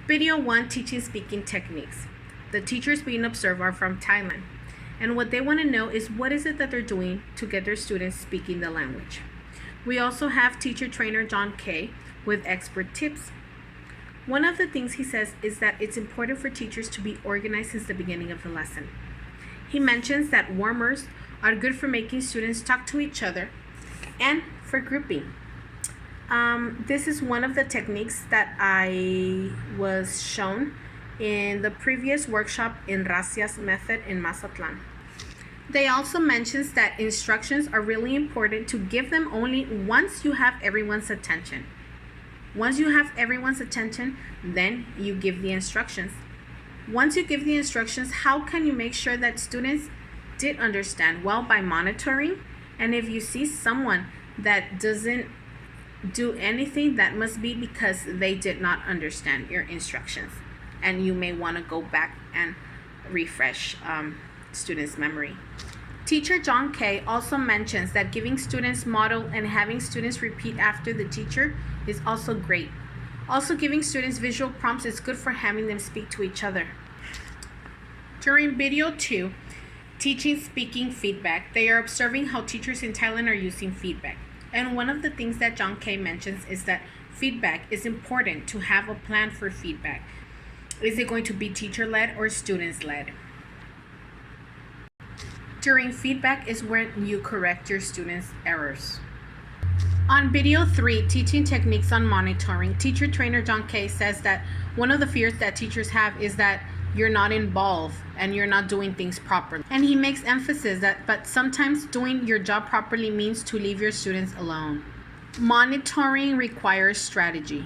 Video 1, teaching speaking techniques. The teachers being observed are from Thailand, and what they want to know is what is it that they're doing to get their students speaking the language. We also have teacher trainer John K. with expert tips. One of the things he says is that it's important for teachers to be organized since the beginning of the lesson. He mentions that warmers are good for making students talk to each other and for grouping. This is one of the techniques that I was shown in the previous workshop in Racia's method in Mazatlan. They also mentions that instructions are really important to give them only once you have everyone's attention. Once you have everyone's attention, then you give the instructions. Once you give the instructions, how can you make sure that students did understand? Well, by monitoring, and if you see someone that doesn't do anything, that must be because they did not understand your instructions, and you may want to go back and refresh students' memory. Teacher John K. also mentions that giving students model and having students repeat after the teacher is also great. Also, giving students visual prompts is good for having them speak to each other. During video 2, teaching speaking feedback, they are observing how teachers in Thailand are using feedback. And one of the things that John K. mentions is that feedback is important to have a plan for feedback. Is it going to be teacher-led or students-led? During feedback is when you correct your students' errors. On video 3, teaching techniques on monitoring, teacher trainer John K. says that one of the fears that teachers have is that you're not involved and you're not doing things properly. And he makes emphasis that, but sometimes doing your job properly means to leave your students alone. Monitoring requires strategy.